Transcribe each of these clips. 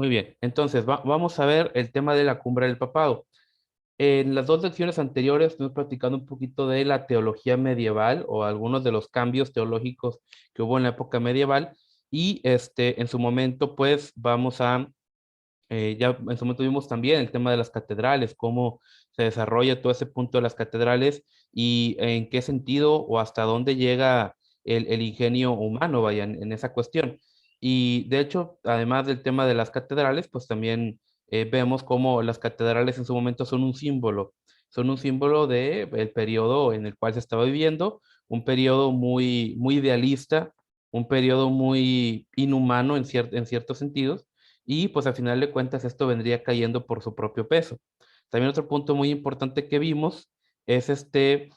Muy bien, entonces vamos a ver el tema de la cumbre del papado. En las dos lecciones anteriores estuvimos platicando un poquito de la teología medieval o algunos de los cambios teológicos que hubo en la época medieval y en su momento pues ya en su momento vimos también el tema de las catedrales, cómo se desarrolla todo ese punto de las catedrales y en qué sentido o hasta dónde llega el ingenio humano, vaya, en esa cuestión. Y de hecho, además del tema de las catedrales, pues también vemos cómo las catedrales en su momento son un símbolo de el periodo en el cual se estaba viviendo, un periodo muy, muy idealista, un periodo muy inhumano en ciertos sentidos y pues al final de cuentas esto vendría cayendo por su propio peso. También otro punto muy importante que vimos es que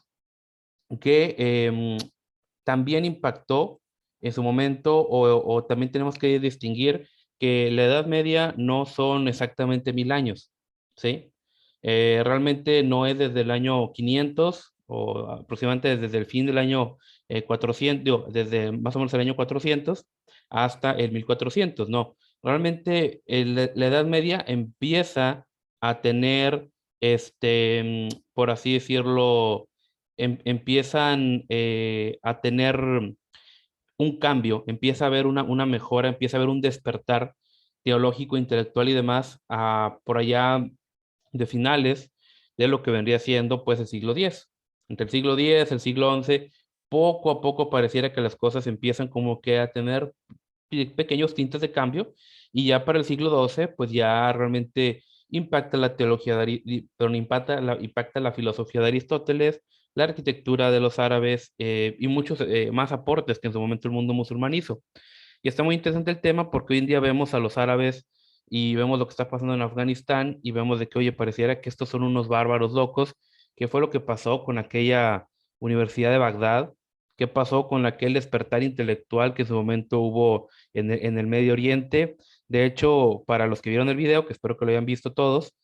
también impactó en su momento o también tenemos que distinguir que la Edad Media no son exactamente 1000 años, ¿sí? Realmente no es desde el año 500 o aproximadamente desde el fin del año 400, digo, desde más o menos el año 400 hasta el 1400, no. Realmente la Edad Media empieza a tener, por así decirlo, empiezan a tener un cambio, empieza a haber una mejora, empieza a haber un despertar teológico, intelectual y demás por allá de finales de lo que vendría siendo pues el siglo X. Entre el siglo X, el siglo XI, poco a poco pareciera que las cosas empiezan como que a tener pequeños tintes de cambio y ya para el siglo XII pues ya realmente impacta la teología, perdón, impacta la filosofía de Aristóteles, la arquitectura de los árabes y muchos más aportes que en su momento el mundo musulmán hizo. Y está muy interesante el tema porque hoy en día vemos a los árabes y vemos lo que está pasando en Afganistán y vemos de que, oye, pareciera que estos son unos bárbaros locos. ¿Qué fue lo que pasó con aquella Universidad de Bagdad? ¿Qué pasó con aquel despertar intelectual que en su momento hubo en el Medio Oriente? De hecho, para los que vieron el video, que espero que lo hayan visto todos,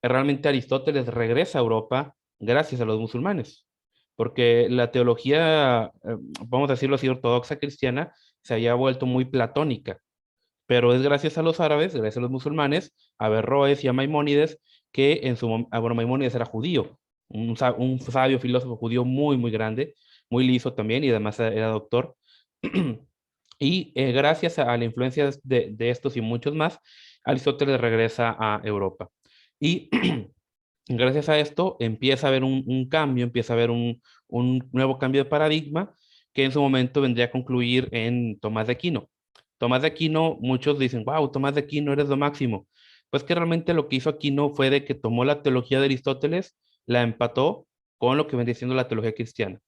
realmente Aristóteles regresa a Europa gracias a los musulmanes, porque la teología, vamos a decirlo así, ortodoxa cristiana, se había vuelto muy platónica, pero es gracias a los árabes, gracias a los musulmanes, a Averroes y a Maimónides, que bueno, Maimónides era judío, un sabio filósofo judío muy, muy grande, muy liso también, y además era doctor. Y gracias a la influencia de estos y muchos más, Aristóteles regresa a Europa. Y gracias a esto empieza a haber un cambio, empieza a haber un nuevo cambio de paradigma que en su momento vendría a concluir en Tomás de Aquino. Tomás de Aquino, muchos dicen, wow, Tomás de Aquino eres lo máximo. Pues que realmente lo que hizo Aquino fue de que tomó la teología de Aristóteles, la empató con lo que vendría siendo la teología cristiana.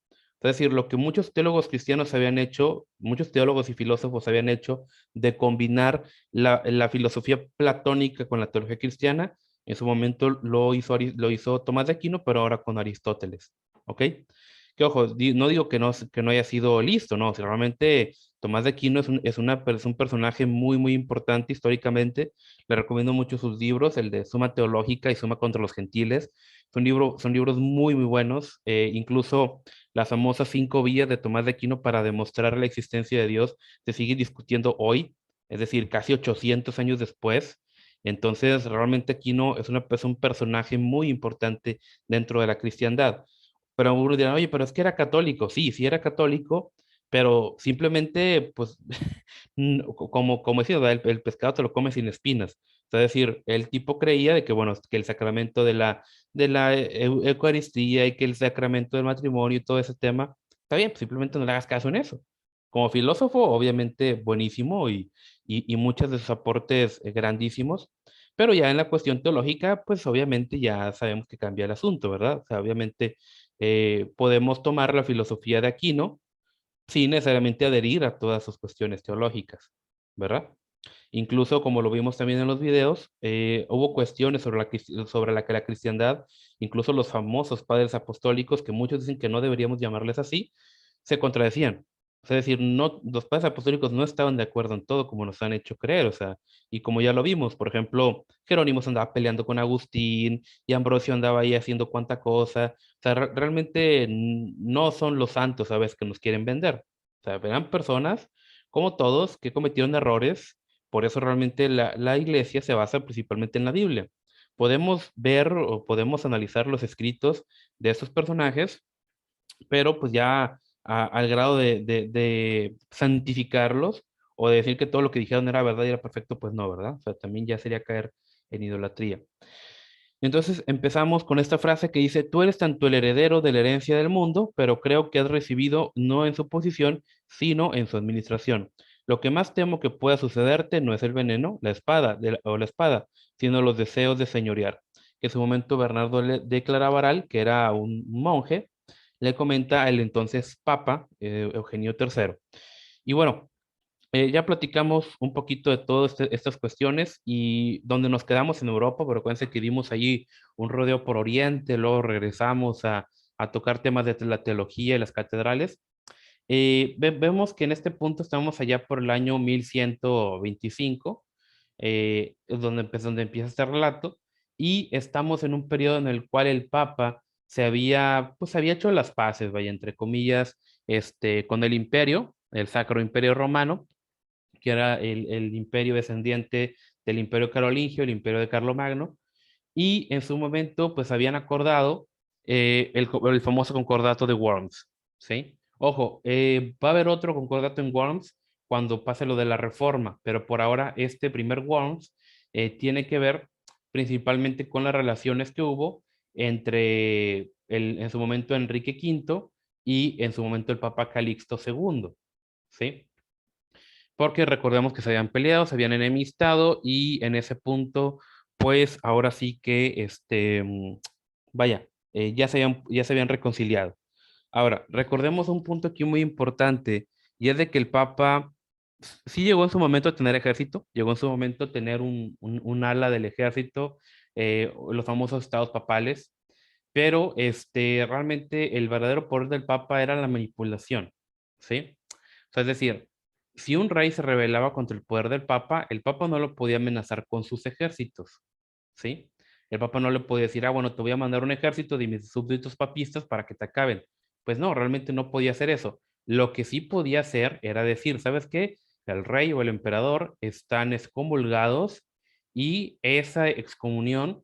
Es decir, lo que muchos teólogos cristianos habían hecho, muchos teólogos y filósofos habían hecho de combinar la filosofía platónica con la teología cristiana, en su momento lo hizo Tomás de Aquino, pero ahora con Aristóteles. ¿Ok? Que ojo, no digo que no haya sido listo, no, si realmente Tomás de Aquino es un personaje muy, muy importante históricamente. Le recomiendo mucho sus libros, el de Suma Teológica y Suma contra los Gentiles. Son libros muy, muy buenos. Incluso las famosas 5 vías de Tomás de Aquino para demostrar la existencia de Dios se sigue discutiendo hoy, es decir, casi 800 años después. Entonces, realmente Aquino es un personaje muy importante dentro de la cristiandad. Pero algunos dirán, oye, pero es que era católico. Sí, sí era católico, pero simplemente, pues, como decía, ¿verdad? El pescado te lo come sin espinas. Es decir, el tipo creía de que, bueno, que el sacramento de la Eucaristía y que el sacramento del matrimonio y todo ese tema, está bien, pues simplemente no le hagas caso en eso. Como filósofo, obviamente buenísimo y muchos de sus aportes grandísimos, pero ya en la cuestión teológica, pues obviamente ya sabemos que cambia el asunto, ¿verdad? O sea, obviamente podemos tomar la filosofía de Aquino sin necesariamente adherir a todas sus cuestiones teológicas, ¿verdad? Incluso, como lo vimos también en los videos, hubo cuestiones sobre la que la cristiandad, incluso los famosos padres apostólicos, que muchos dicen que no deberíamos llamarles así, se contradecían. O sea, es decir, no, los padres apostólicos no estaban de acuerdo en todo como nos han hecho creer, o sea, y como ya lo vimos, por ejemplo, Jerónimo se andaba peleando con Agustín y Ambrosio andaba ahí haciendo cuanta cosa, o sea, realmente no son los santos, ¿sabes?, que nos quieren vender. O sea, eran personas como todos que cometieron errores, Por eso realmente la iglesia se basa principalmente en la Biblia. Podemos ver o podemos analizar los escritos de estos personajes, pero pues ya al grado de santificarlos o de decir que todo lo que dijeron era verdad y era perfecto, pues no, ¿verdad? O sea, también ya sería caer en idolatría. Entonces empezamos con esta frase que dice, tú eres tanto el heredero de la herencia del mundo, pero creo que has recibido no en su posición, sino en su administración. Lo que más temo que pueda sucederte no es el veneno, la espada o la espada, sino los deseos de señorear. Que en su momento Bernardo de Claraval, que era un monje, le comenta al entonces Papa Eugenio III. Y bueno, ya platicamos un poquito de todas estas cuestiones y donde nos quedamos en Europa, pero acuérdense que dimos allí un rodeo por Oriente, luego regresamos a tocar temas de la teología y las catedrales. Vemos que en este punto estamos allá por el año 1125, es donde empieza este relato, y estamos en un periodo en el cual el Papa pues había hecho las paces, vaya, entre comillas, con el imperio, el Sacro Imperio Romano, que era el imperio descendiente del imperio carolingio, el imperio de Carlomagno, y en su momento pues habían acordado el famoso concordato de Worms, ¿sí? Ojo, va a haber otro concordato en Worms cuando pase lo de la reforma, pero por ahora este primer Worms tiene que ver principalmente con las relaciones que hubo entre en su momento Enrique V y en su momento el Papa Calixto II, ¿sí? Porque recordemos que se habían peleado, se habían enemistado y en ese punto, pues ahora sí que, vaya, ya se habían reconciliado. Ahora, recordemos un punto aquí muy importante y es de que el Papa sí llegó en su momento a tener ejército, llegó en su momento a tener un ala del ejército, los famosos estados papales, pero realmente el verdadero poder del Papa era la manipulación, ¿sí? O sea, es decir, si un rey se rebelaba contra el poder del Papa, el Papa no lo podía amenazar con sus ejércitos, ¿sí? El Papa no le podía decir, ah, bueno, te voy a mandar un ejército de mis súbditos papistas para que te acaben. Pues no, realmente no podía hacer eso. Lo que sí podía hacer era decir, ¿sabes qué? El rey o el emperador están excomulgados y esa excomunión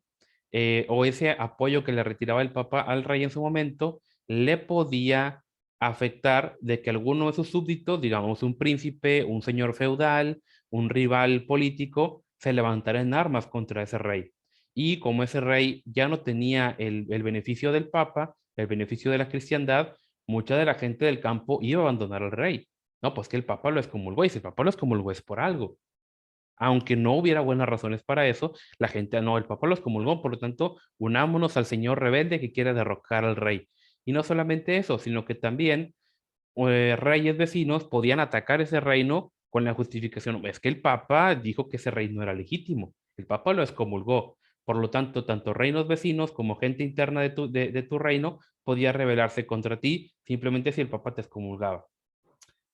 o ese apoyo que le retiraba el Papa al rey en su momento le podía afectar de que alguno de sus súbditos, digamos un príncipe, un señor feudal, un rival político, se levantara en armas contra ese rey. Y como ese rey ya no tenía el beneficio del Papa, el beneficio de la cristiandad, mucha de la gente del campo iba a abandonar al rey. No, pues que el Papa lo excomulgó y si el Papa lo excomulgó es por algo. Aunque no hubiera buenas razones para eso, la gente, no, el Papa lo excomulgó, por lo tanto, unámonos al señor rebelde que quiere derrocar al rey. Y no solamente eso, sino que también reyes vecinos podían atacar ese reino con la justificación, es que el Papa dijo que ese reino era legítimo, el Papa lo excomulgó, por lo tanto, tanto reinos vecinos como gente interna de tu reino podía rebelarse contra ti simplemente si el Papa te excomulgaba.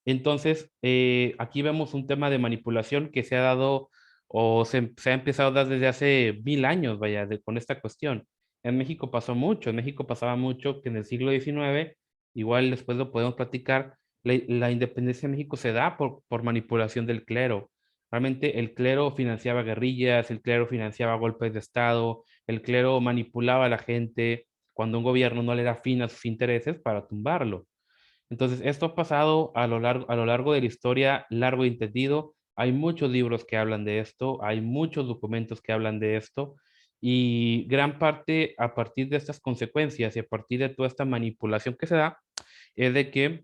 Entonces, aquí vemos un tema de manipulación que se ha dado o se ha empezado a dar desde hace 1000 años, vaya, con esta cuestión. En México pasó mucho, en México pasaba mucho que en el siglo XIX, igual después lo podemos platicar, la independencia de México se da por manipulación del clero. Realmente el clero financiaba guerrillas, el clero financiaba golpes de Estado, el clero manipulaba a la gente cuando un gobierno no le era fin a sus intereses para tumbarlo. Entonces, esto ha pasado a lo largo de la historia, largo y entendido. Hay muchos libros que hablan de esto, hay muchos documentos que hablan de esto, y gran parte a partir de estas consecuencias y a partir de toda esta manipulación que se da, es de que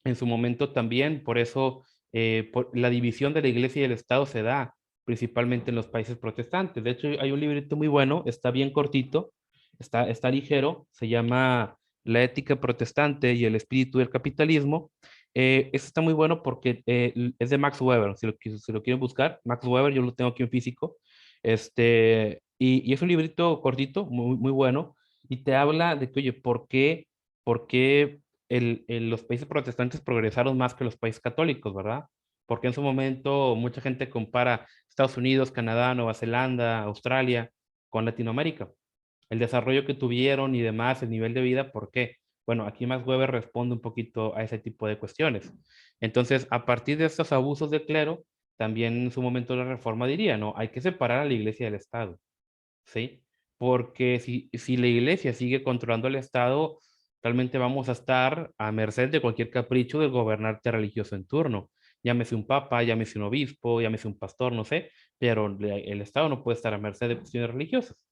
en su momento también, por eso la división de la iglesia y el Estado se da principalmente en los países protestantes. De hecho, hay un librito muy bueno, está bien cortito, está ligero, se llama La ética protestante y el espíritu del capitalismo. Este está muy bueno porque es de Max Weber, si lo quieren buscar. Max Weber, yo lo tengo aquí en físico. Y es un librito cortito, muy bueno, y te habla de que, oye, ¿por qué los países protestantes progresaron más que los países católicos, ¿verdad? Porque en su momento mucha gente compara Estados Unidos, Canadá, Nueva Zelanda, Australia con Latinoamérica. El desarrollo que tuvieron y demás, el nivel de vida, ¿por qué? Bueno, aquí Max Weber responde un poquito a ese tipo de cuestiones. Entonces, a partir de estos abusos de clero, también en su momento la Reforma diría, ¿no? Hay que separar a la iglesia del Estado, ¿sí? Porque si la iglesia sigue controlando el Estado, realmente vamos a estar a merced de cualquier capricho del gobernante religioso en turno. Llámese un papa, llámese un obispo, llámese un pastor, no sé, pero el Estado no puede estar a merced de cuestiones religiosas,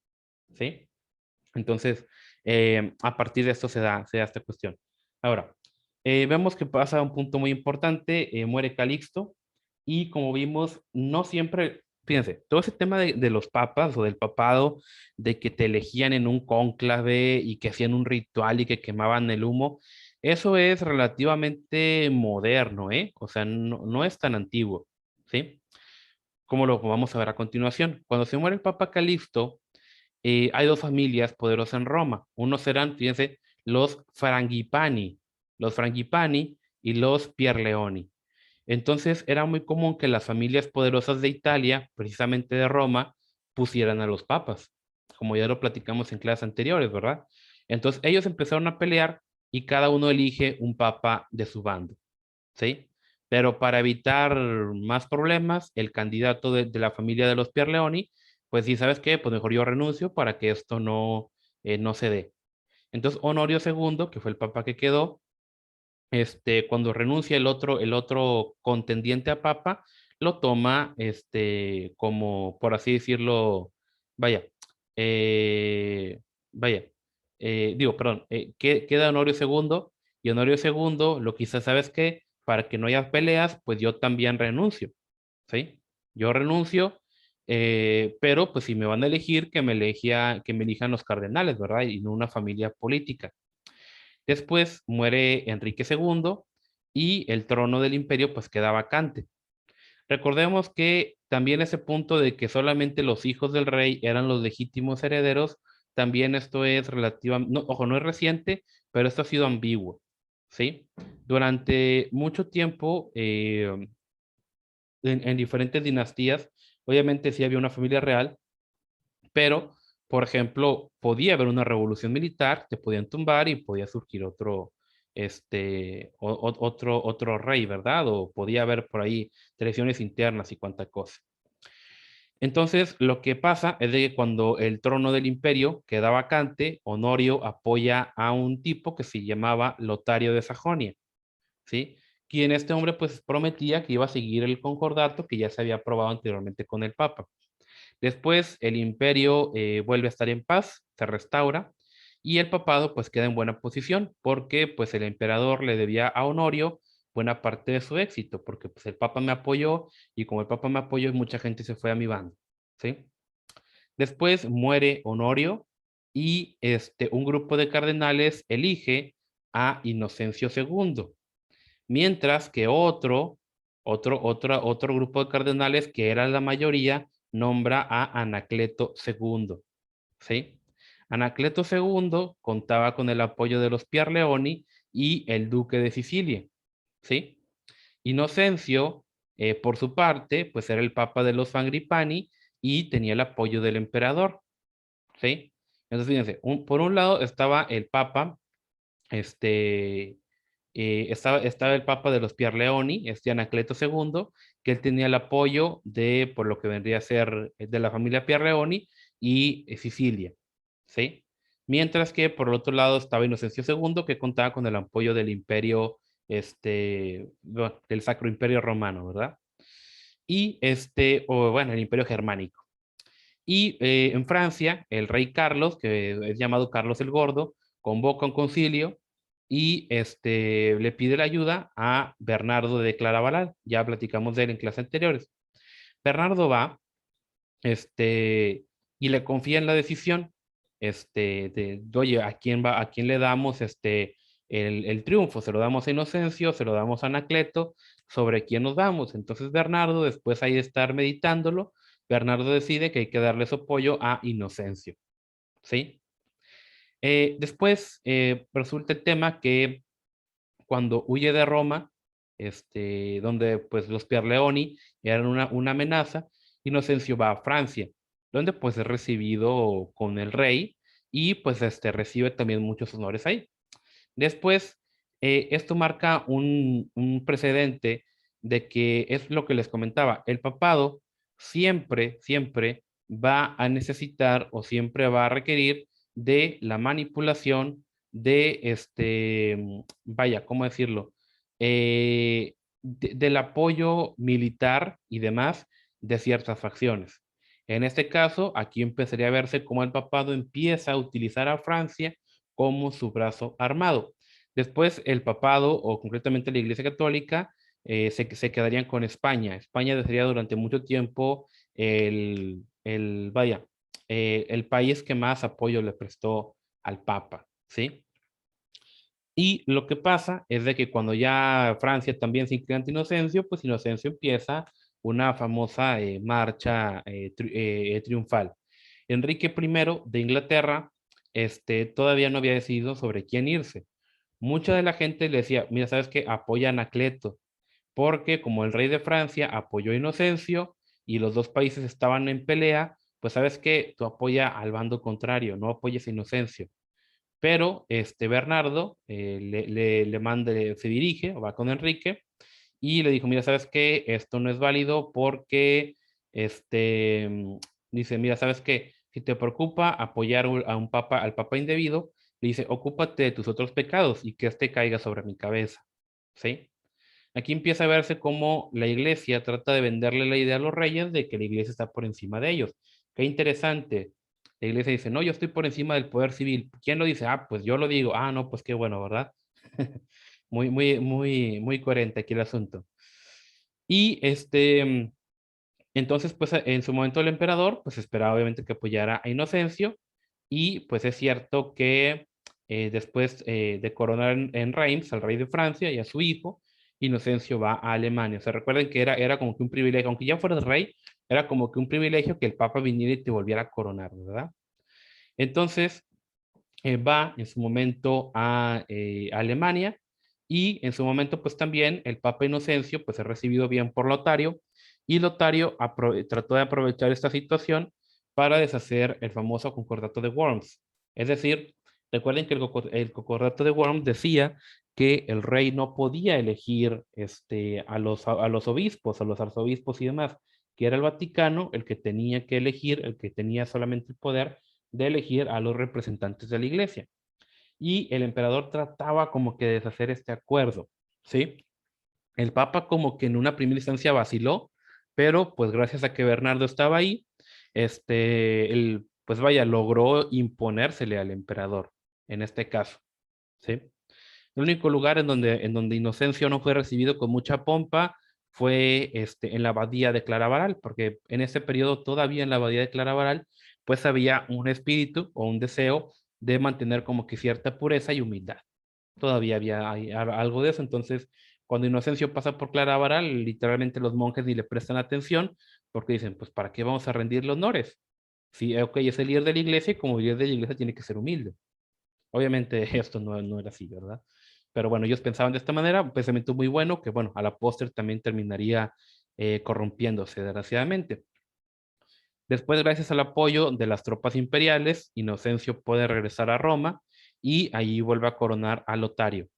¿sí? Entonces, a partir de esto se da esta cuestión. Ahora, vemos que pasa un punto muy importante, muere Calixto, y como vimos, no siempre, fíjense, todo ese tema de los papas o del papado, de que te elegían en un cónclave y que hacían un ritual y que quemaban el humo, eso es relativamente moderno, ¿eh? O sea, no es tan antiguo, ¿sí? Como lo vamos a ver a continuación. Cuando se muere el Papa Calixto, hay dos familias poderosas en Roma. Unos serán, fíjense, los Frangipani y los Pierleoni. Entonces era muy común que las familias poderosas de Italia, precisamente de Roma, pusieran a los papas, como ya lo platicamos en clases anteriores, ¿verdad? Entonces ellos empezaron a pelear y cada uno elige un papa de su bando, ¿sí? Pero para evitar más problemas, el candidato de la familia de los Pierleoni, pues sí, ¿sabes qué? Pues mejor yo renuncio para que esto no se dé. Entonces Honorio II, que fue el papa que quedó, cuando renuncia el otro contendiente a papa, lo toma, como, por así decirlo, vaya, eh, vaya, digo, perdón, queda Honorio II, y Honorio II lo quizás, ¿sabes qué? Para que no haya peleas, pues yo también renuncio, ¿sí? Yo renuncio, pero pues si me van a elegir, que me elijan los cardenales, ¿verdad? Y no una familia política. Después muere Enrique II y el trono del imperio pues queda vacante. Recordemos que también ese punto de que solamente los hijos del rey eran los legítimos herederos, también esto es relativamente, no, ojo, no es reciente, pero esto ha sido ambiguo, ¿sí? Durante mucho tiempo, en diferentes dinastías, obviamente sí había una familia real, pero, por ejemplo, podía haber una revolución militar, te podían tumbar y podía surgir otro rey, ¿verdad? O podía haber por ahí traiciones internas y cuanta cosa. Entonces, lo que pasa es de que cuando el trono del imperio queda vacante, Honorio apoya a un tipo que se llamaba Lotario de Sajonia, ¿sí? Quien este hombre pues prometía que iba a seguir el concordato que ya se había aprobado anteriormente con el Papa. Después el imperio vuelve a estar en paz, se restaura y el papado pues queda en buena posición porque pues el emperador le debía a Honorio buena parte de su éxito porque pues el papa me apoyó y como el papa me apoyó mucha gente se fue a mi bando, ¿sí? Después muere Honorio y un grupo de cardenales elige a Inocencio II, mientras que otro grupo de cardenales, que era la mayoría, nombra a Anacleto II, ¿sí? Anacleto II contaba con el apoyo de los Pierleoni y el duque de Sicilia, ¿sí? Inocencio, por su parte, pues era el papa de los Fangripani y tenía el apoyo del emperador, ¿sí? Entonces, fíjense, por un lado estaba el papa, este, estaba el papa de los Pierleoni, Anacleto II, que él tenía el apoyo por lo que vendría a ser de la familia Pierleoni y Sicilia, ¿sí? Mientras que por el otro lado estaba Inocencio II, que contaba con el apoyo del imperio, bueno, del Sacro Imperio Romano, ¿verdad? Y o bueno, el imperio germánico. Y en Francia, el rey Carlos, que es llamado Carlos el Gordo, convoca un concilio y le pide la ayuda a Bernardo de Claraval. Ya platicamos de él en clases anteriores. Bernardo va, y le confía en la decisión, oye, ¿a quién le damos el triunfo? ¿Se lo damos a Inocencio? ¿Se lo damos a Anacleto? ¿Sobre quién nos vamos? Entonces Bernardo, después ahí de estar meditándolo, Bernardo decide que hay que darle su apoyo a Inocencio, ¿sí? Después resulta el tema que cuando huye de Roma, donde pues los Pierleoni eran una amenaza, Inocencio va a Francia, donde pues es recibido con el rey y pues recibe también muchos honores ahí. Después, esto marca un precedente de que es lo que les comentaba, el papado siempre, siempre va a necesitar o siempre va a requerir de la manipulación de vaya, ¿cómo decirlo? Del apoyo militar y demás de ciertas facciones. En este caso, aquí empezaría a verse cómo el papado empieza a utilizar a Francia como su brazo armado. Después, el papado, o concretamente la Iglesia Católica, se quedarían con España. España sería durante mucho tiempo vaya, el país que más apoyo le prestó al Papa, ¿sí? Y lo que pasa es de que cuando ya Francia también se inclina ante Inocencio, pues Inocencio empieza una famosa marcha triunfal. Enrique I de Inglaterra todavía no había decidido sobre quién irse. Mucha de la gente le decía, mira, ¿sabes qué? Apoya a Anacleto, porque como el rey de Francia apoyó a Inocencio y los dos países estaban en pelea, pues sabes qué, tú apoya al bando contrario, no apoyes a Inocencio. Pero Bernardo le manda, se dirige, o va con Enrique, y le dijo, mira, ¿sabes qué? Esto no es válido porque, este, mm, dice, mira, ¿sabes qué? Si te preocupa apoyar a un papa, al papa indebido, le dice, ocúpate de tus otros pecados y que este caiga sobre mi cabeza, ¿sí? Aquí empieza a verse cómo la iglesia trata de venderle la idea a los reyes de que la iglesia está por encima de ellos. Qué interesante. La iglesia dice, no, yo estoy por encima del poder civil. ¿Quién lo dice? Ah, pues yo lo digo. Ah, no, pues qué bueno, ¿verdad? Muy, muy, muy, muy coherente aquí el asunto. Y entonces, pues en su momento el emperador, pues esperaba obviamente que apoyara a Inocencio. Y pues es cierto que después de coronar en Reims al rey de Francia y a su hijo, Inocencio va a Alemania. O sea, recuerden que era como que un privilegio, aunque ya fueras rey, era como que un privilegio que el papa viniera y te volviera a coronar, ¿verdad? Entonces, va en su momento a Alemania y en su momento pues también el Papa Inocencio pues es recibido bien por Lotario y Lotario trató de aprovechar esta situación para deshacer el famoso concordato de Worms. Es decir, recuerden que el concordato de Worms decía que el rey no podía elegir a los obispos, a los arzobispos y demás, que era el Vaticano el que tenía que elegir, el que tenía solamente el poder de elegir a los representantes de la iglesia. Y el emperador trataba como que de deshacer este acuerdo, ¿sí? El papa como que en una primera instancia vaciló, pero pues gracias a que Bernardo estaba ahí, pues vaya, logró imponérsele al emperador, en este caso, ¿sí? El único lugar en donde Inocencio no fue recibido con mucha pompa fue en la abadía de Claraval, porque en ese periodo todavía en la abadía de Claraval, pues había un espíritu o un deseo de mantener como que cierta pureza y humildad. Todavía había algo de eso, entonces cuando Inocencio pasa por Claraval, literalmente los monjes ni le prestan atención porque dicen, pues ¿para qué vamos a rendirle honores? Sí, ok, es el líder de la iglesia y como líder de la iglesia tiene que ser humilde. Obviamente esto no era así, ¿verdad? Pero bueno, ellos pensaban de esta manera, un pensamiento muy bueno que, bueno, a la postre también terminaría corrompiéndose, desgraciadamente. Después, gracias al apoyo de las tropas imperiales, Inocencio puede regresar a Roma y allí vuelve a coronar a Lotario,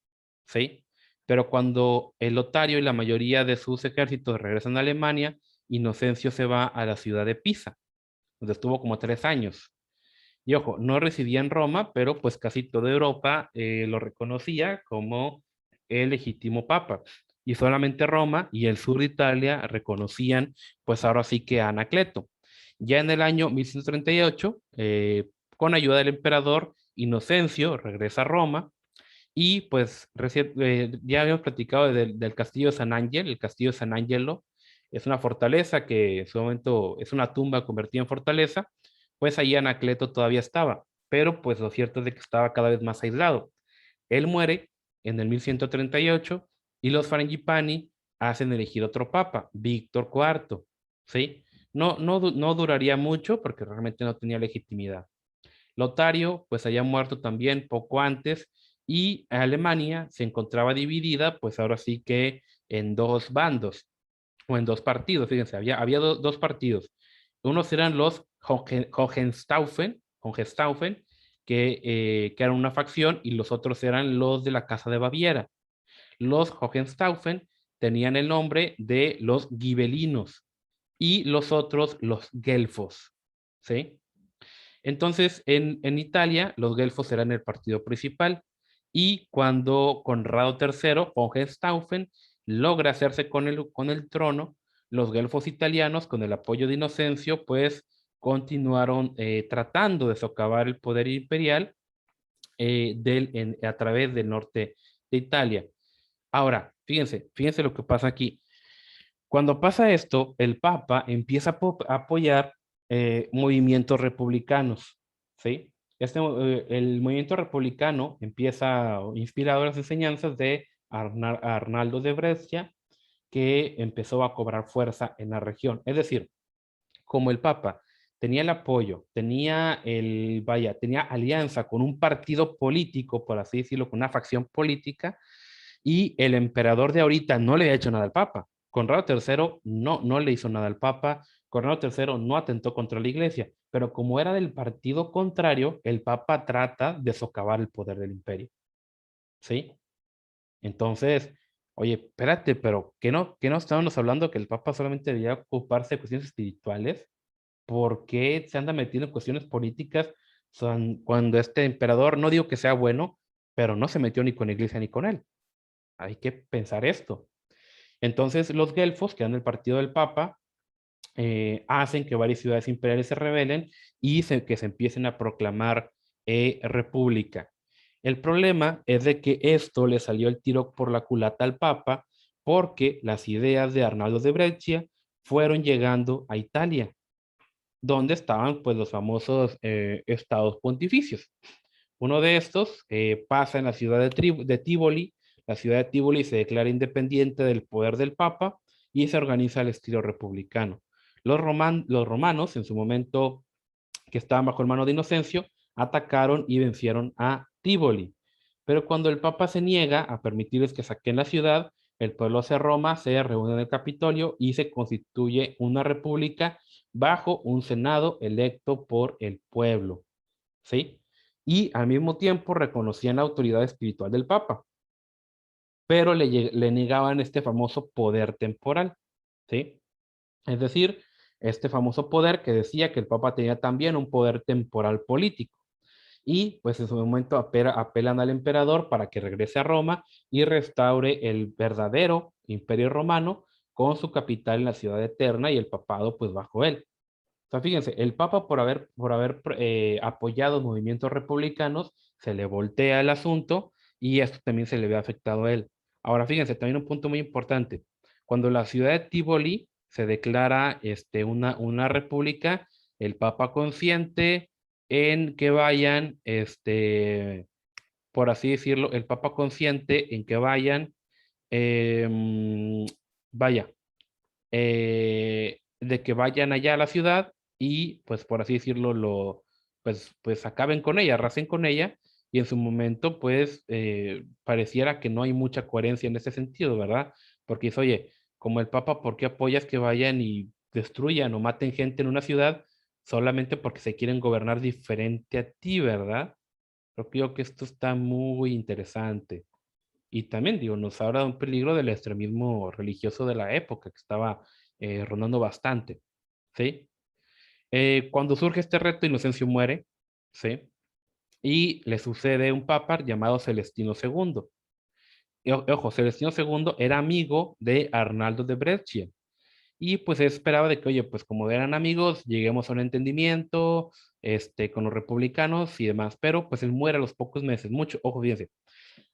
¿sí? Pero cuando el Lotario y la mayoría de sus ejércitos regresan a Alemania, Inocencio se va a la ciudad de Pisa, donde estuvo como 3 años. Y ojo, no residía en Roma, pero pues casi toda Europa lo reconocía como el legítimo papa. Y solamente Roma y el sur de Italia reconocían, pues ahora sí que a Anacleto. Ya en el año 1138, con ayuda del emperador Inocencio, regresa a Roma y pues ya habíamos platicado del castillo de San Ángel, el castillo de San Angelo. Es una fortaleza que en su momento es una tumba convertida en fortaleza, pues ahí Anacleto todavía estaba, pero pues lo cierto es de que estaba cada vez más aislado. Él muere en el 1138 y los Frangipani hacen elegir otro papa, Víctor IV, ¿sí? No duraría mucho porque realmente no tenía legitimidad. Lotario, pues había muerto también poco antes y Alemania se encontraba dividida, pues ahora sí que en dos bandos o en dos partidos, fíjense, había dos partidos. Unos eran los Hohenstaufen, que eran una facción, y los otros eran los de la Casa de Baviera. Los Hohenstaufen tenían el nombre de los gibelinos y los otros los guelfos, ¿sí? Entonces, en Italia, los guelfos eran el partido principal y cuando Conrado III, Hohenstaufen, logra hacerse con el trono, los guelfos italianos, con el apoyo de Inocencio, pues continuaron tratando de socavar el poder imperial a través del norte de Italia. Ahora, fíjense lo que pasa aquí. Cuando pasa esto, el Papa empieza a apoyar movimientos republicanos, ¿sí? El movimiento republicano empieza inspirado en las enseñanzas de Arnaldo de Brescia, que empezó a cobrar fuerza en la región. Es decir, como el Papa tenía el apoyo, tenía alianza con un partido político, por así decirlo, con una facción política, y el emperador de ahorita no le ha hecho nada al Papa. Conrado III no le hizo nada al Papa. Conrado III no atentó contra la iglesia, pero como era del partido contrario, el Papa trata de socavar el poder del imperio. ¿Sí? Entonces, oye, espérate, pero ¿qué no estábamos hablando que el Papa solamente debía ocuparse de cuestiones espirituales? ¿Por qué se anda metiendo en cuestiones políticas cuando este emperador, no digo que sea bueno, pero no se metió ni con la iglesia ni con él? Hay que pensar esto. Entonces, los guelfos, que eran el partido del Papa, hacen que varias ciudades imperiales se rebelen y que se empiecen a proclamar república. El problema es de que esto le salió el tiro por la culata al Papa porque las ideas de Arnaldo de Brescia fueron llegando a Italia, donde estaban pues los famosos estados pontificios. Uno de estos pasa en la ciudad de Tívoli. La ciudad de Tívoli se declara independiente del poder del Papa y se organiza al estilo republicano. Los romanos, en su momento que estaban bajo el mano de Inocencio, atacaron y vencieron a Tívoli. Pero cuando el Papa se niega a permitirles que saquen la ciudad, el pueblo hacia Roma, se reúne en el Capitolio y se constituye una república bajo un senado electo por el pueblo. ¿Sí? Y al mismo tiempo reconocían la autoridad espiritual del Papa, pero le negaban este famoso poder temporal, ¿sí? Es decir, este famoso poder que decía que el Papa tenía también un poder temporal político. Y pues en su momento apelan al emperador para que regrese a Roma y restaure el verdadero imperio romano con su capital en la ciudad eterna y el papado pues bajo él. O sea, fíjense, el Papa por haber apoyado movimientos republicanos, se le voltea el asunto y esto también se le ve afectado a él. Ahora, fíjense, también un punto muy importante. Cuando la ciudad de Tivoli se declara una república, el Papa consiente en que vayan, por así decirlo, el Papa consiente en que vayan, em, vaya, de que vayan allá a la ciudad y, pues, por así decirlo, pues acaben con ella, arrasen con ella, y en su momento, pues, pareciera que no hay mucha coherencia en ese sentido, ¿verdad? Porque dice, oye, como el Papa, ¿por qué apoyas que vayan y destruyan o maten gente en una ciudad solamente porque se quieren gobernar diferente a ti, ¿verdad? Creo que esto está muy interesante. Y también, digo, nos habla de un peligro del extremismo religioso de la época que estaba rondando bastante, ¿sí? Cuando surge este reto, Inocencio muere, ¿sí? Y le sucede un papa llamado Celestino II. Ojo, Celestino II era amigo de Arnaldo de Brescia. Y pues él esperaba de que, oye, pues como eran amigos, lleguemos a un entendimiento, con los republicanos y demás. Pero pues él muere a los pocos meses, mucho, ojo, fíjense.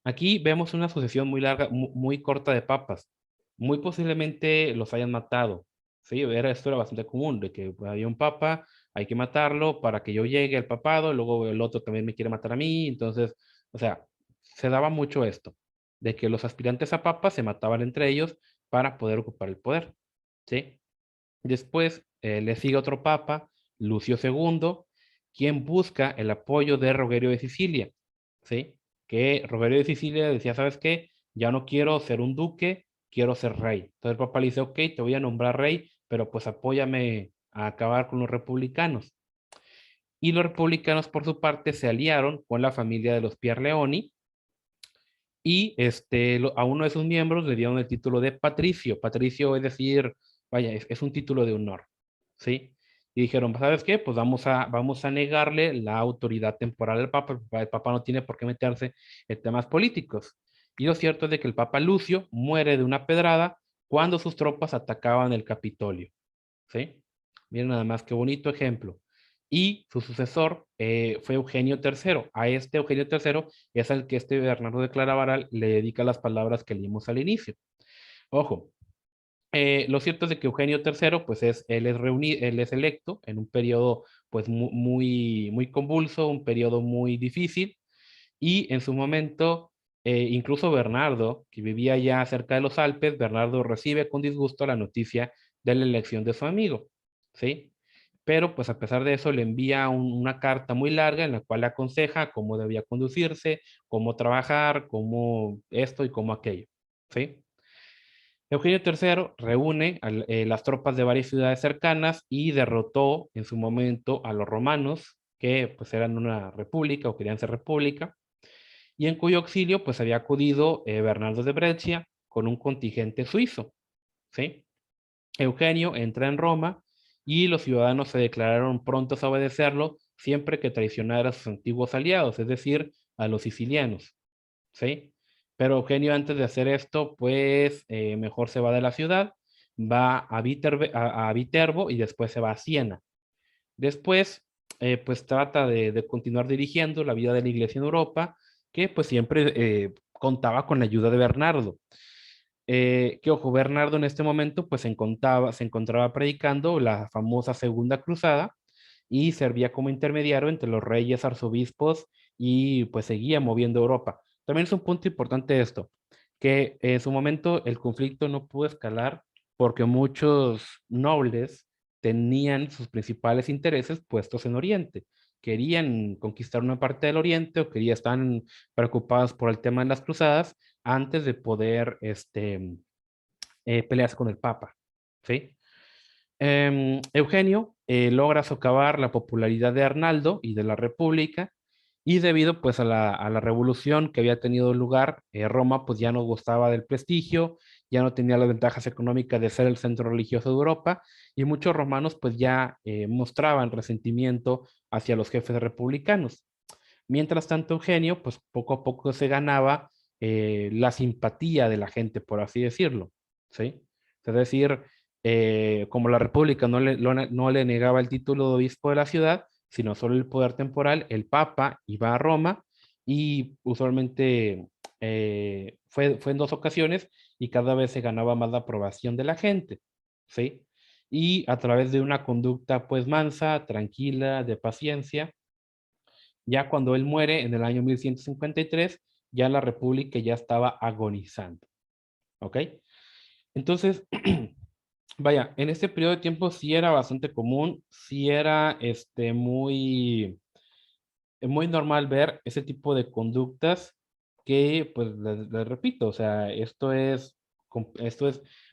Aquí vemos una sucesión muy larga, muy corta de papas. Muy posiblemente los hayan matado. Sí, esto era bastante común, de que pues, había un papa, hay que matarlo para que yo llegue al papado, luego el otro también me quiere matar a mí. Entonces, o sea, se daba mucho esto, de que los aspirantes a papa se mataban entre ellos para poder ocupar el poder. ¿Sí? Después le sigue otro papa, Lucio II, quien busca el apoyo de Rogerio de Sicilia, ¿sí? Que Rogerio de Sicilia decía, ¿sabes qué? Ya no quiero ser un duque, quiero ser rey. Entonces el papa le dice, ok, te voy a nombrar rey, pero pues apóyame a acabar con los republicanos. Y los republicanos, por su parte, se aliaron con la familia de los Pierleoni y a uno de sus miembros le dieron el título de patricio. Patricio es decir, vaya, es un título de honor, ¿sí? Y dijeron, ¿sabes qué? Pues vamos a negarle la autoridad temporal al Papa. El Papa no tiene por qué meterse en temas políticos. Y lo cierto es de que el Papa Lucio muere de una pedrada cuando sus tropas atacaban el Capitolio, ¿sí? Miren nada más, qué bonito ejemplo. Y su sucesor fue Eugenio III. A este Eugenio III es al que este Bernardo de Claraval le dedica las palabras que leímos al inicio. Ojo, lo cierto es de que Eugenio III, pues él es electo en un periodo pues muy convulso, un periodo muy difícil, y en su momento, incluso Bernardo, que vivía ya cerca de los Alpes, Bernardo recibe con disgusto la noticia de la elección de su amigo, ¿sí? Pero pues a pesar de eso le envía una carta muy larga en la cual le aconseja cómo debía conducirse, cómo trabajar, cómo esto y cómo aquello, ¿sí? Eugenio III reúne las tropas de varias ciudades cercanas y derrotó en su momento a los romanos, que pues eran una república o querían ser república, y en cuyo auxilio pues había acudido Bernardo de Brescia con un contingente suizo, ¿sí? Eugenio entra en Roma y los ciudadanos se declararon prontos a obedecerlo siempre que traicionara a sus antiguos aliados, es decir, a los sicilianos, ¿sí? Pero Eugenio antes de hacer esto, pues mejor se va de la ciudad, va a Viterbo y después se va a Siena. Después, pues trata de continuar dirigiendo la vida de la iglesia en Europa, que pues siempre contaba con la ayuda de Bernardo. Que ojo, Bernardo en este momento pues se encontraba predicando la famosa Segunda Cruzada y servía como intermediario entre los reyes, arzobispos y pues seguía moviendo Europa. También es un punto importante esto, que en su momento el conflicto no pudo escalar porque muchos nobles tenían sus principales intereses puestos en Oriente. Querían conquistar una parte del Oriente o querían, estaban preocupados por el tema de las cruzadas antes de poder pelearse con el Papa, ¿sí? Eugenio logra socavar la popularidad de Arnaldo y de la República y debido pues a la revolución que había tenido lugar, Roma pues ya no gustaba del prestigio, ya no tenía las ventajas económicas de ser el centro religioso de Europa y muchos romanos pues ya mostraban resentimiento hacia los jefes republicanos. Mientras tanto, Eugenio, pues poco a poco se ganaba la simpatía de la gente, por así decirlo, ¿sí? Es decir, como la República no le negaba el título de obispo de la ciudad, sino solo el poder temporal, el Papa iba a Roma y usualmente fue en dos ocasiones y cada vez se ganaba más la aprobación de la gente, ¿sí? Y a través de una conducta pues mansa, tranquila, de paciencia, ya cuando él muere en el año 1153, ya la república ya estaba agonizando, ¿ok? Entonces, vaya, en este periodo de tiempo sí era bastante común, sí era muy normal ver ese tipo de conductas que, pues, les repito, o sea, esto es,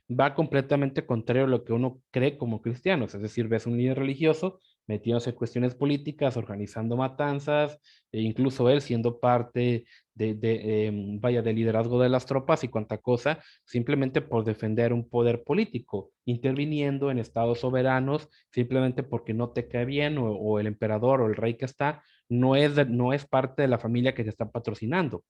va completamente contrario a lo que uno cree como cristianos, es decir, ves un líder religioso metiéndose en cuestiones políticas, organizando matanzas, e incluso él siendo parte vaya, del liderazgo de las tropas y cuanta cosa, simplemente por defender un poder político, interviniendo en estados soberanos, simplemente porque no te cae bien o el emperador o el rey que está no es parte de la familia que te está patrocinando.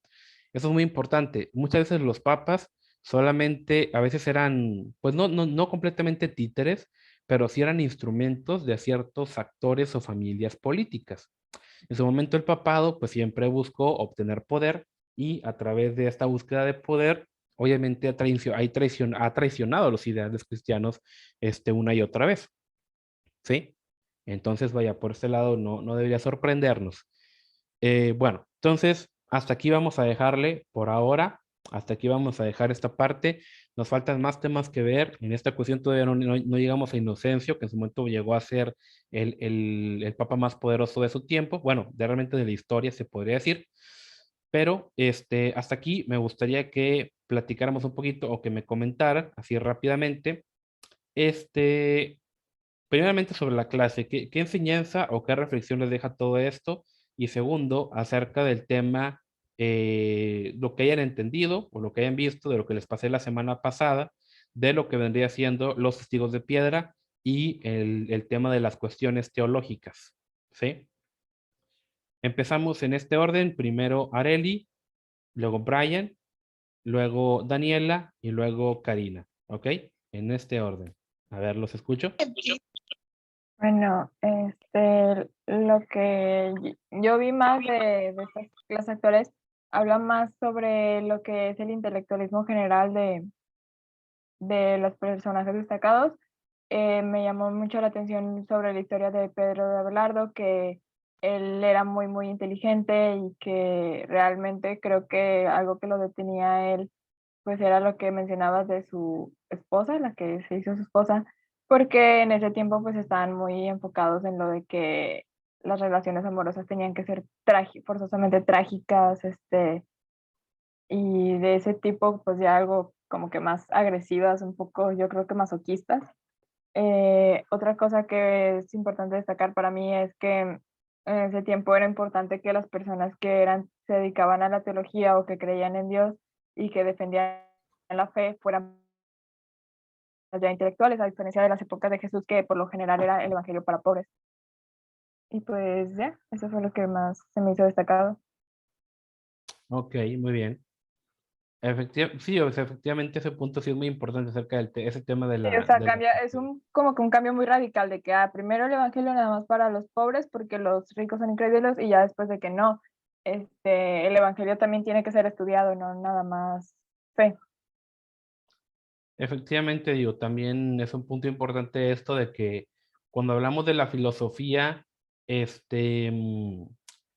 Eso es muy importante. Muchas veces los papas solamente, a veces eran, pues no completamente títeres, pero sí eran instrumentos de ciertos actores o familias políticas. En su momento el papado, pues siempre buscó obtener poder y a través de esta búsqueda de poder, obviamente ha traicionado los ideales cristianos una y otra vez. ¿Sí? Entonces, vaya, por este lado no debería sorprendernos. Bueno, entonces, hasta aquí vamos a dejarle por ahora. Hasta aquí vamos a dejar esta parte. Nos faltan más temas que ver. En esta cuestión todavía no llegamos a Inocencio, que en su momento llegó a ser el papa más poderoso de su tiempo. Bueno, realmente de la historia se podría decir. Pero hasta aquí me gustaría que platicáramos un poquito o que me comentara así rápidamente este, primeramente sobre la clase, qué enseñanza o qué reflexión les deja todo esto? Y segundo, acerca del tema lo que hayan entendido o lo que hayan visto de lo que les pasé la semana pasada, de lo que vendría siendo los testigos de piedra y el tema de las cuestiones teológicas, ¿sí? Empezamos en este orden, primero Areli, luego Brian, luego Daniela y luego Karina, ¿ok? En este orden. A ver, los escucho. Bueno, lo que yo vi más de estas clases actuales habla más sobre lo que es el intelectualismo general de los personajes destacados. Me llamó mucho la atención sobre la historia de Pedro de Abelardo, que él era muy, muy inteligente y que realmente creo que algo que lo detenía a él, pues era lo que mencionabas de su esposa, la que se hizo su esposa, porque en ese tiempo pues estaban muy enfocados en lo de que las relaciones amorosas tenían que ser forzosamente trágicas, y de ese tipo, pues ya algo como que más agresivas, un poco yo creo que masoquistas. Otra cosa que es importante destacar para mí es que en ese tiempo era importante que las personas que se dedicaban a la teología o que creían en Dios y que defendían la fe fueran ya intelectuales, a diferencia de las épocas de Jesús, que por lo general era el evangelio para pobres. Y pues ya, eso fue lo que más se me hizo destacado. Ok, muy bien. Sí, o sea, efectivamente ese punto sí es muy importante acerca ese tema de Sí, o la, sea, de la... como que un cambio muy radical de que primero el evangelio nada más para los pobres porque los ricos son incrédulos y ya después de que no, el evangelio también tiene que ser estudiado, no nada más fe. Efectivamente, digo, también es un punto importante esto de que cuando hablamos de la filosofía, en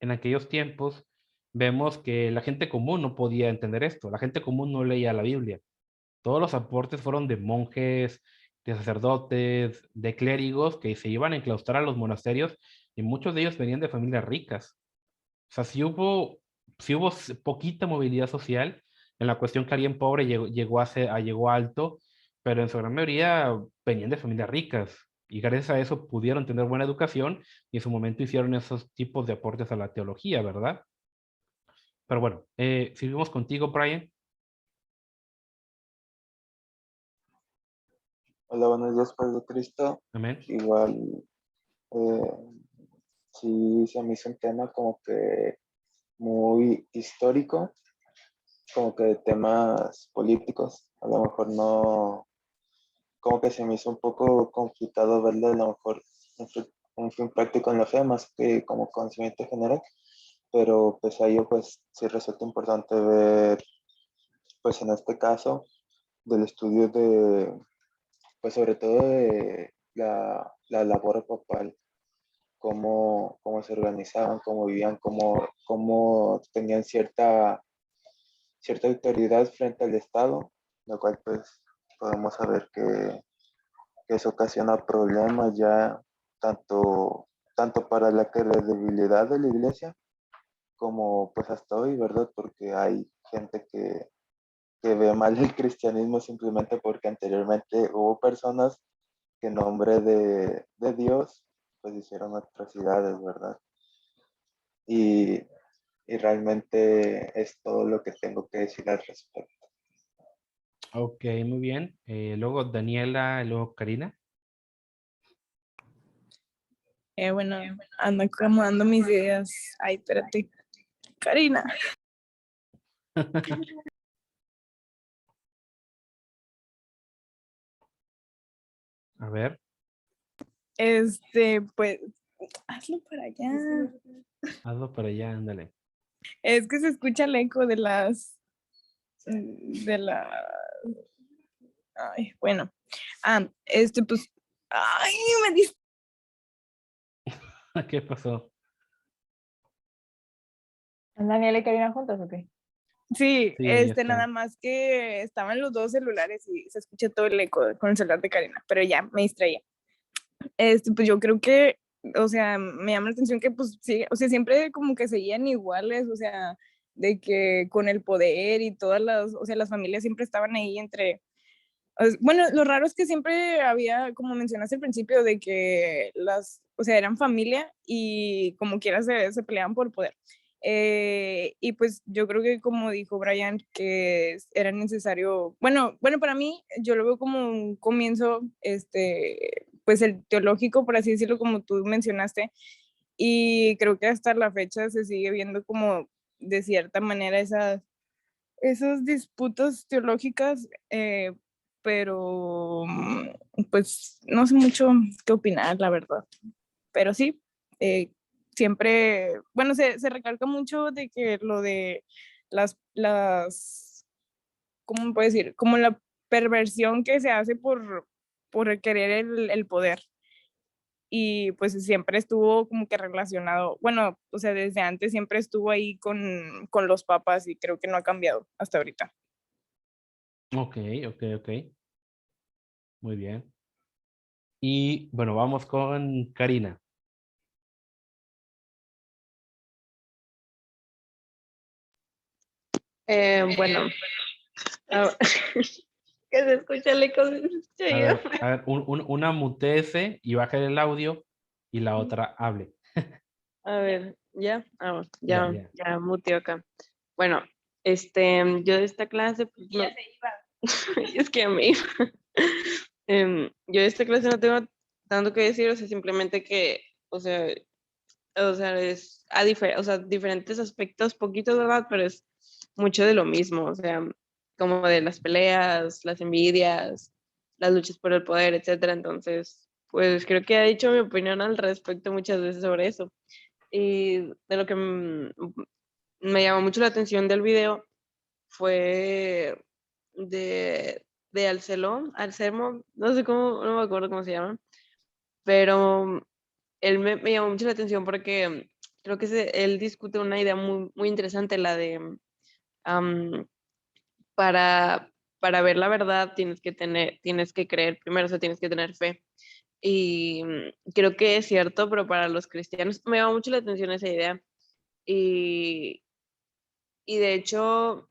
aquellos tiempos, vemos que la gente común no podía entender esto, la gente común no leía la Biblia. Todos los aportes fueron de monjes, de sacerdotes, de clérigos que se iban a enclaustrar a los monasterios y muchos de ellos venían de familias ricas. O sea, sí hubo poquita movilidad social en la cuestión que alguien pobre llegó alto, pero en su gran mayoría venían de familias ricas y gracias a eso pudieron tener buena educación y en su momento hicieron esos tipos de aportes a la teología, ¿verdad? Pero bueno, seguimos contigo, Brian. Hola, buenos días, Padre Cristo. Amén. Igual, eh, sí se me hizo un tema como que muy histórico, como que de temas políticos. A lo mejor no, como que se me hizo un poco complicado verlo, a lo mejor un fin práctico en la fe, más que como conocimiento general. Pero pues ahí pues sí resulta importante ver, pues en este caso, del estudio de, pues sobre todo de la labor papal, cómo se organizaban, cómo vivían, cómo tenían cierta autoridad frente al Estado, lo cual pues podemos saber que eso ocasiona problemas ya tanto para la credibilidad de la iglesia como pues hasta hoy, ¿verdad? Porque hay gente que ve mal el cristianismo simplemente porque anteriormente hubo personas que en nombre de Dios pues hicieron atrocidades, ¿verdad? Y, y realmente es todo lo que tengo que decir al respecto. Ok, muy bien. Luego Daniela, luego Karina. Bueno, ando acomodando mis ideas. Ay, espérate. Karina. A ver, Pues, hazlo para allá. hazlo para allá, ándale. Es que se escucha el eco de la, ay, bueno. Pues, ay, me dis. ¿Qué pasó? ¿Daniel y Karina juntos o qué? Sí, Sí, ahí está. nada más que estaban los dos celulares y se escucha todo el eco con el celular de Karina, pero ya me distraía. Pues yo creo que, o sea, me llama la atención que, pues, sí, o sea, siempre como que seguían iguales, o sea, de que con el poder y todas o sea, las familias siempre estaban ahí entre, bueno, lo raro es que siempre había, como mencionaste al principio, de que o sea, eran familia y como quiera se peleaban por poder. Y pues yo creo que como dijo Brian, que era necesario, bueno, para mí yo lo veo como un comienzo, pues el teológico, por así decirlo, como tú mencionaste, y creo que hasta la fecha se sigue viendo como de cierta manera esas disputas teológicas, pero pues no sé mucho qué opinar, la verdad. Pero sí, siempre, bueno, se recalca mucho de que lo de ¿cómo me puedo decir? Como la perversión que se hace por querer el poder. Y pues siempre estuvo como que relacionado, bueno, o sea, desde antes siempre estuvo ahí con los papas y creo que no ha cambiado hasta ahorita. Ok, ok, ok. Muy bien. Y bueno, vamos con Karina. Bueno, ah, que se escucha el eco, se escucha yo. A ver, una muteese y baje el audio y la otra hable. A ver, ya, Ya, ya, ya. ya muteo acá. Bueno, yo de esta clase, pues no, es que me iba. Yo de esta clase no tengo tanto que decir, o sea, simplemente que, o sea, o sea, diferentes aspectos, poquitos, ¿verdad? Pero es mucho de lo mismo, o sea, como de las peleas, las envidias, las luchas por el poder, etcétera. Entonces, pues creo que he dicho mi opinión al respecto muchas veces sobre eso. Y de lo que me llamó mucho la atención del video fue de Alcemo, no sé cómo, no me acuerdo cómo se llama, pero él me llamó mucho la atención porque creo que él discute una idea muy, muy interesante, la de am, para, para ver la verdad tienes que creer primero, o sea, tienes que tener fe. Y creo que es cierto, pero para los cristianos me llama mucho la atención esa idea. Y, y de hecho,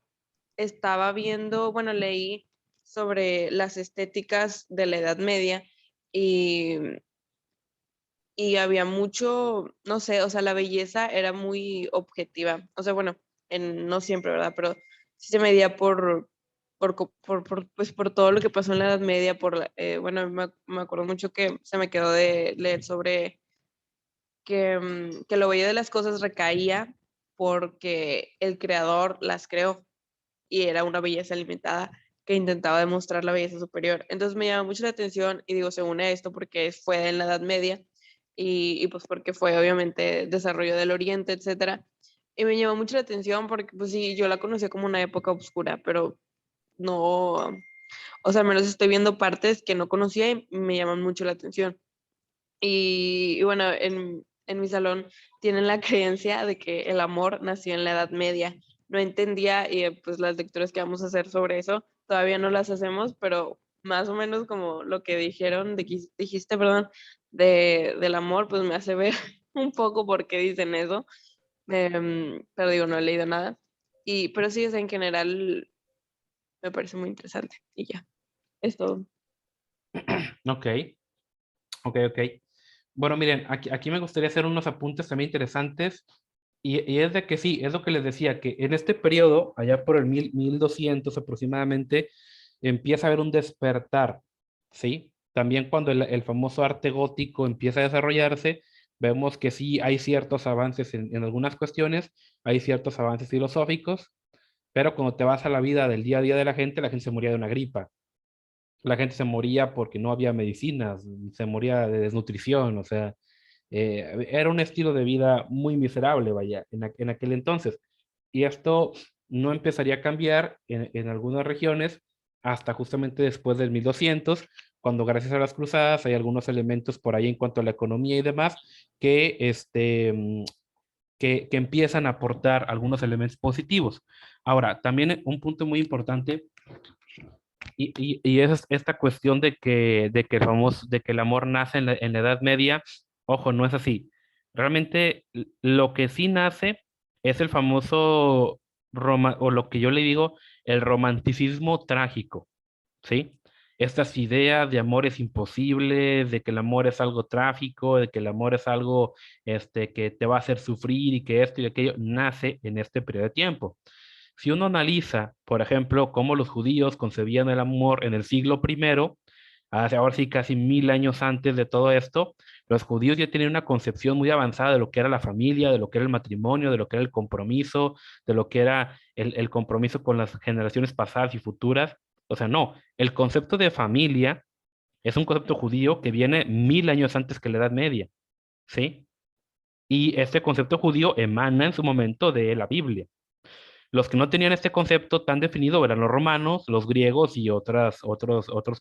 estaba viendo, bueno, leí sobre las estéticas de la Edad Media y y había mucho, no sé, o sea, la belleza era muy objetiva. O sea, bueno, no siempre, ¿verdad? Pero sí se medía pues, por todo lo que pasó en la Edad Media, bueno, me acuerdo mucho que se me quedó de leer sobre que lo bello de las cosas recaía porque el creador las creó y era una belleza limitada que intentaba demostrar la belleza superior. Entonces me llama mucho la atención y digo, se une a esto porque fue en la Edad Media y pues porque fue obviamente desarrollo del Oriente, etcétera. Y me llamó mucho la atención porque pues sí, yo la conocía como una época oscura, pero no, o sea, al menos estoy viendo partes que no conocía y me llaman mucho la atención. Y bueno, en mi salón tienen la creencia de que el amor nació en la Edad Media. No entendía y pues las lecturas que vamos a hacer sobre eso todavía no las hacemos, pero más o menos como lo que dijeron, dijiste, perdón, del amor, pues me hace ver un poco por qué dicen eso. Pero digo, no he leído nada. Pero sí, en general me parece muy interesante. Y ya, es todo. Ok, ok, ok. Bueno, miren, aquí me gustaría hacer unos apuntes también interesantes. Y es de que sí, es lo que les decía, que en este periodo, allá por el 1200 aproximadamente, empieza a haber un despertar, ¿sí? También cuando el famoso arte gótico empieza a desarrollarse, vemos que sí hay ciertos avances en algunas cuestiones, hay ciertos avances filosóficos, pero cuando te vas a la vida del día a día de la gente se moría de una gripa, la gente se moría porque no había medicinas, se moría de desnutrición, o sea, era un estilo de vida muy miserable, vaya, en aquel entonces. Y esto no empezaría a cambiar en algunas regiones hasta justamente después del 1200, cuando gracias a las cruzadas hay algunos elementos por ahí en cuanto a la economía y demás que, que empiezan a aportar algunos elementos positivos. Ahora, también un punto muy importante y es esta cuestión de que de que el amor nace en la Edad Media. Ojo, no es así. Realmente lo que sí nace es el famoso, o lo que yo le digo, el romanticismo trágico, ¿sí? estas ideas de amores imposibles, de que el amor es algo trágico, de que el amor es algo que te va a hacer sufrir y que esto y aquello, nace en este periodo de tiempo. Si uno analiza, por ejemplo, cómo los judíos concebían el amor en el siglo primero, hace ahora sí casi 1000 años antes de todo esto, los judíos ya tenían una concepción muy avanzada de lo que era la familia, de lo que era el matrimonio, de lo que era el compromiso, de lo que era el compromiso con las generaciones pasadas y futuras. O sea, no, el concepto de familia es un concepto judío que viene 1000 años antes que la Edad Media, ¿sí? Y este concepto judío emana en su momento de la Biblia. Los que no tenían este concepto tan definido eran los romanos, los griegos y otros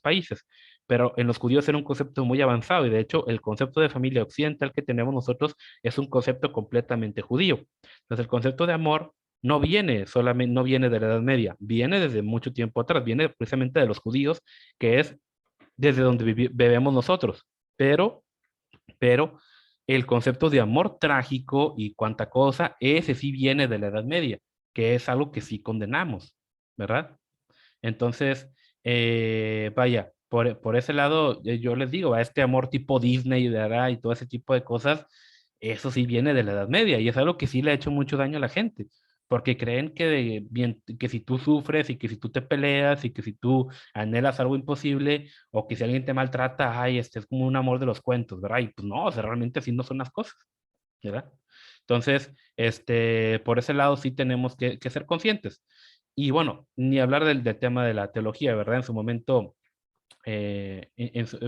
países. Pero en los judíos era un concepto muy avanzado y de hecho el concepto de familia occidental que tenemos nosotros es un concepto completamente judío. Entonces el concepto de amor no viene solamente, no viene de la Edad Media, viene desde mucho tiempo atrás, viene precisamente de los judíos, que es desde donde bebemos nosotros. Pero el concepto de amor trágico y cuanta cosa, ese sí viene de la Edad Media, que es algo que sí condenamos, ¿verdad? Entonces, vaya, por ese lado, yo les digo, a este amor tipo Disney, ¿verdad? Y todo ese tipo de cosas, eso sí viene de la Edad Media y es algo que sí le ha hecho mucho daño a la gente, porque creen que si tú sufres y que si tú te peleas y que si tú anhelas algo imposible o que si alguien te maltrata, ay, este es como un amor de los cuentos, ¿verdad? Y pues no, o sea, realmente así no son las cosas, ¿verdad? Entonces, por ese lado sí tenemos que ser conscientes. Y bueno, ni hablar del tema de la teología, ¿verdad? En su momento,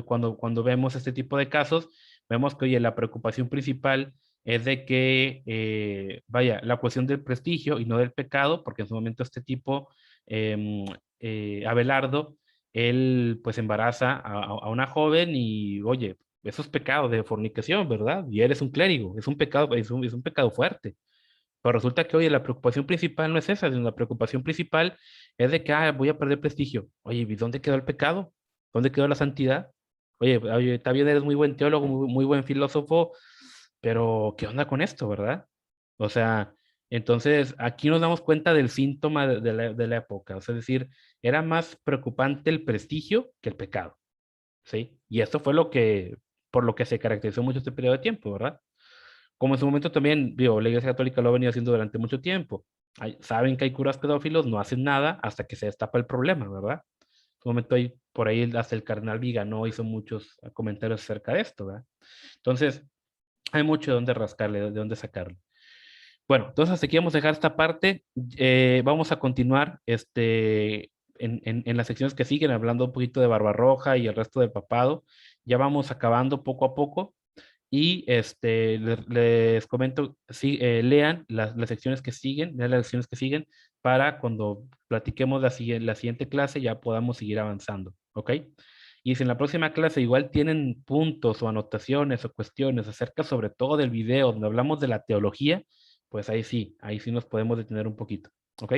cuando vemos este tipo de casos, vemos que, oye, la preocupación principal es de que, vaya, la cuestión del prestigio y no del pecado, porque en su momento este tipo, em, Abelardo, él pues embaraza a una joven y, oye, eso es pecado de fornicación, ¿verdad? Y eres un clérigo, es un pecado, es un pecado fuerte. Pero resulta que, oye, la preocupación principal no es esa, sino la preocupación principal es de que, voy a perder prestigio. Oye, ¿y dónde quedó el pecado? ¿Dónde quedó la santidad? Oye, está bien, eres muy buen teólogo, muy buen filósofo, pero ¿qué onda con esto, verdad? O sea, entonces aquí nos damos cuenta del síntoma de la época. O sea, es decir, era más preocupante el prestigio que el pecado, ¿sí? Y esto fue por lo que se caracterizó mucho este periodo de tiempo, ¿verdad? Como en su momento también, digo, la Iglesia Católica lo ha venido haciendo durante mucho tiempo. Saben que hay curas pedófilos, no hacen nada hasta que se destapa el problema, ¿verdad? En su momento por ahí hasta el cardenal Viganó hizo muchos comentarios acerca de esto, ¿verdad? Entonces, hay mucho de dónde rascarle, de dónde sacarle. Bueno, entonces hasta aquí vamos a dejar esta parte. Vamos a continuar en las secciones que siguen, hablando un poquito de Barbarroja y el resto del papado. Ya vamos acabando poco a poco. Y les comento, sí, lean las secciones que siguen, lean las secciones que siguen para cuando platiquemos la siguiente clase ya podamos seguir avanzando, ¿ok? Y si en la próxima clase igual tienen puntos o anotaciones o cuestiones acerca sobre todo del video donde hablamos de la teología, pues ahí sí nos podemos detener un poquito, ¿ok?